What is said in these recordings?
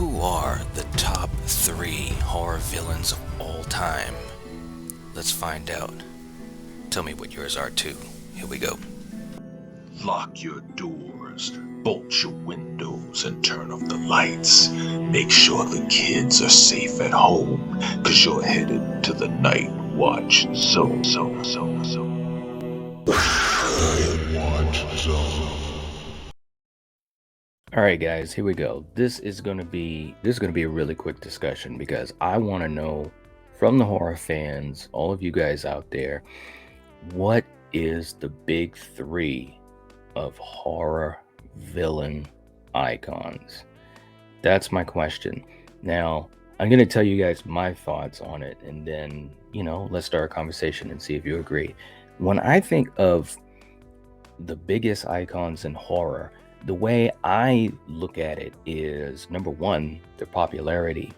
Who are the top 3 horror villains of all time? Let's find out. Tell me what yours are too. Here we go. Lock your doors, bolt your windows, and turn off the lights. Make sure the kids are safe at home, cause you're headed to the Night Watch Zone. Night Watch Zone. All right, guys, here we go. This is going to be a really quick discussion because I want to know from the horror fans, all of you guys out there, what is the big 3 of horror villain icons? That's my question. Now, I'm going to tell you guys my thoughts on it, and then, let's start a conversation and see if you agree. When I think of the biggest icons in horror, the way I look at it is, number 1, their popularity.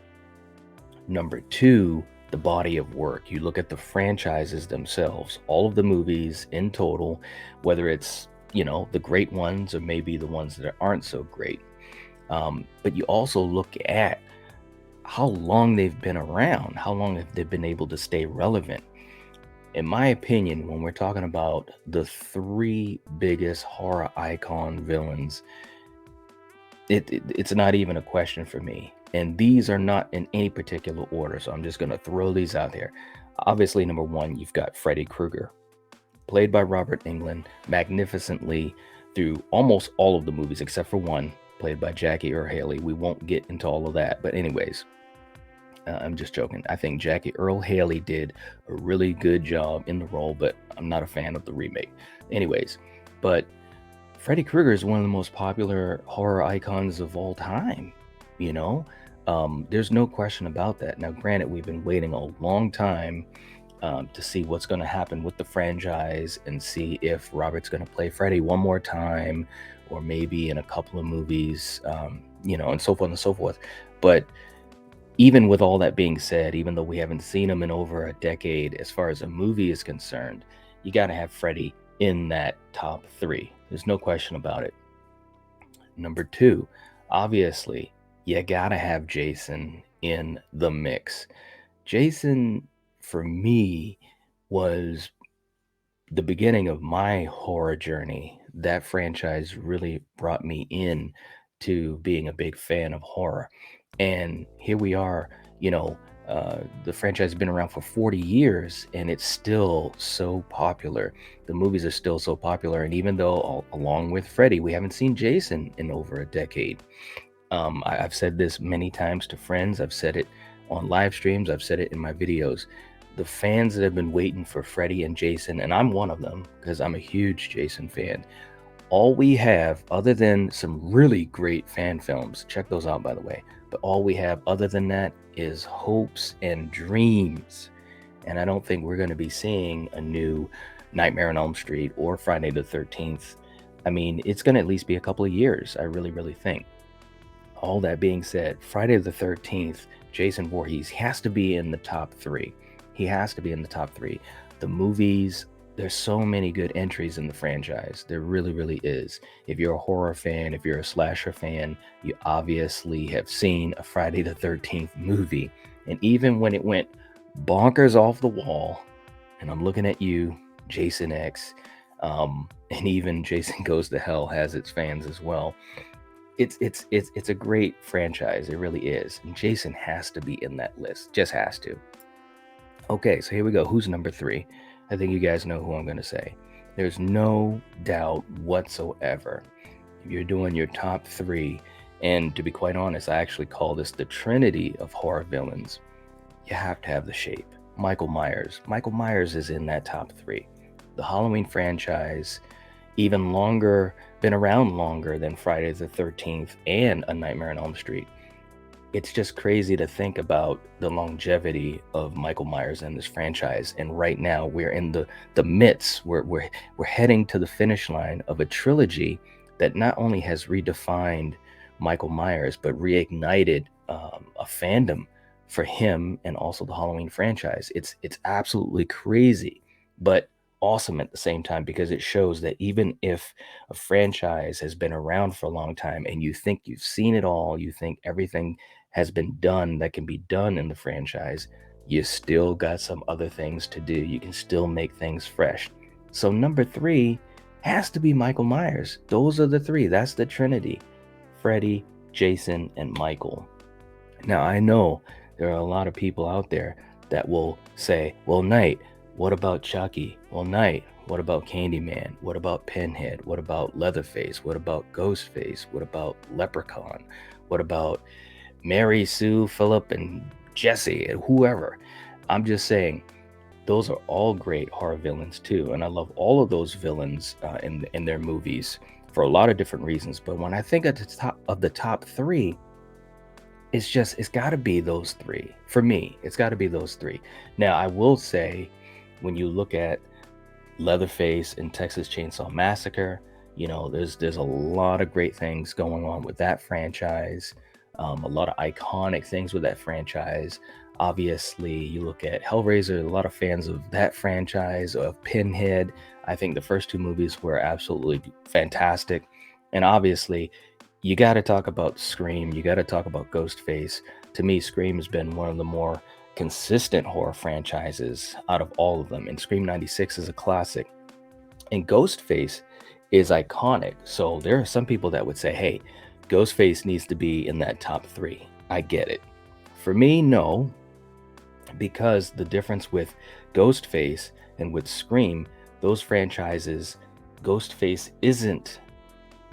Number 2, the body of work. You look at the franchises themselves, all of the movies in total, whether it's, the great ones or maybe the ones that aren't so great. But you also look at how long they've been around, how long have they been able to stay relevant. In my opinion, when we're talking about the 3 biggest horror icon villains, it's not even a question for me. And these are not in any particular order, so I'm just going to throw these out there. Obviously, number 1, you've got Freddy Krueger, played by Robert Englund magnificently through almost all of the movies except for one, played by Jackie Earle Haley. We won't get into all of that, but anyways, I'm just joking. I think Jackie Earle Haley did a really good job in the role, but I'm not a fan of the remake. Anyways, but Freddy Krueger is one of the most popular horror icons of all time. There's no question about that. Now, granted, we've been waiting a long time to see what's going to happen with the franchise and see if Robert's going to play Freddy one more time, or maybe in a couple of movies, and so forth and so forth. But even with all that being said, even though we haven't seen him in over a decade, as far as a movie is concerned, you got to have Freddy in that top 3. There's no question about it. Number 2, obviously, you got to have Jason in the mix. Jason, for me, was the beginning of my horror journey. That franchise really brought me in to being a big fan of horror. And here we are, the franchise has been around for 40 years and it's still so popular. The movies are still so popular. And even though, along with Freddy, we haven't seen Jason in over a decade. I've said this many times to friends. I've said it on live streams. I've said it in my videos. The fans that have been waiting for Freddy and Jason, and I'm one of them because I'm a huge Jason fan. All we have, other than some really great fan films, check those out, by the way, but all we have other than that is hopes and dreams. And I don't think we're going to be seeing a new Nightmare on Elm Street or Friday the 13th. I mean, it's going to at least be a couple of years, I really, really think. All that being said, Friday the 13th, Jason Voorhees has to be in the top 3. He has to be in the top 3. The movies, there's so many good entries in the franchise. There really, really is. If you're a horror fan, if you're a slasher fan, you obviously have seen a Friday the 13th movie. And even when it went bonkers off the wall, and I'm looking at you, Jason X, and even Jason Goes to Hell has its fans as well. It's a great franchise. It really is. And Jason has to be in that list. Just has to. Okay, so here we go. Who's number 3? I think you guys know who I'm going to say. There's no doubt whatsoever. If you're doing your top 3, and to be quite honest, I actually call this the trinity of horror villains, you have to have the Shape. Michael Myers. Michael Myers is in that top 3. The Halloween franchise, even longer, been around longer than Friday the 13th and A Nightmare on Elm Street. It's just crazy to think about the longevity of Michael Myers in this franchise. And right now we're in the midst, we're heading to the finish line of a trilogy that not only has redefined Michael Myers, but reignited a fandom for him and also the Halloween franchise. It's absolutely crazy. But awesome at the same time because it shows that even if a franchise has been around for a long time and you think you've seen it all, you think everything has been done that can be done in the franchise, you still got some other things to do. You can still make things fresh. So number 3 has to be Michael Myers. Those are the 3. That's the Trinity. Freddy, Jason, and Michael. Now, I know there are a lot of people out there that will say, well, Knight, what about Chucky? Well, Knight, what about Candyman? What about Pinhead? What about Leatherface? What about Ghostface? What about Leprechaun? What about Mary Sue, Philip, and Jesse, and whoever? I'm just saying, those are all great horror villains too, and I love all of those villains in their movies for a lot of different reasons. But when I think at the top 3, it's got to be those 3 for me. It's got to be those 3. Now, I will say, when you look at Leatherface and Texas Chainsaw Massacre, there's a lot of great things going on with that franchise. A lot of iconic things with that franchise. Obviously, you look at Hellraiser, a lot of fans of that franchise, of Pinhead. I think the first 2 movies were absolutely fantastic. And obviously, you got to talk about Scream. You got to talk about Ghostface. To me, Scream has been one of the more consistent horror franchises out of all of them. And Scream 96 is a classic. And Ghostface is iconic. So there are some people that would say, hey, Ghostface needs to be in that top 3. I get it. For me, no, because the difference with Ghostface and with Scream, those franchises, Ghostface isn't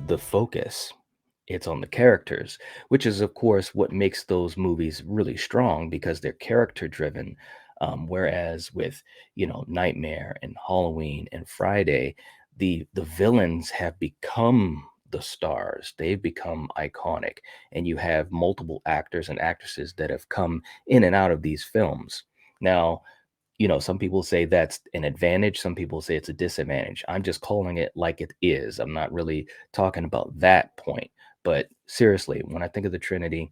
the focus. It's on the characters, which is, of course, what makes those movies really strong because they're character driven. Whereas with, Nightmare and Halloween and Friday, the villains have become the stars. They've become iconic, and you have multiple actors and actresses that have come in and out of these films. Now, some people say that's an advantage. Some people say it's a disadvantage. I'm just calling it like it is. I'm not really talking about that point. But seriously, when I think of the Trinity,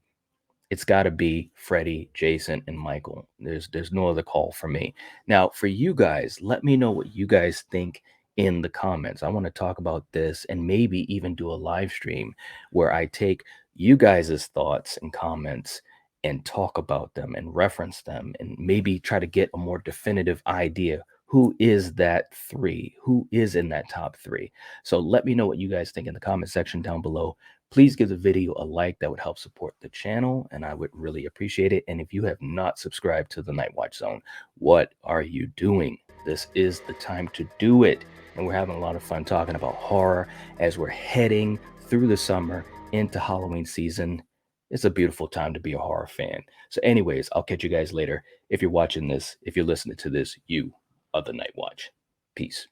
it's got to be Freddy, Jason, and Michael. There's no other call for me. Now, for you guys, let me know what you guys think in the comments. I want to talk about this and maybe even do a live stream where I take you guys' thoughts and comments and talk about them and reference them and maybe try to get a more definitive idea who is that 3, who is in that top 3. So let me know what you guys think in the comment section down below. Please give the video a like. That would help support the channel, and I would really appreciate it. And if you have not subscribed to the Night Watch Zone, what are you doing? This is the time to do it. And we're having a lot of fun talking about horror as we're heading through the summer into Halloween season. It's a beautiful time to be a horror fan. So anyways, I'll catch you guys later. If you're watching this, if you're listening to this, you are the Night Watch. Peace.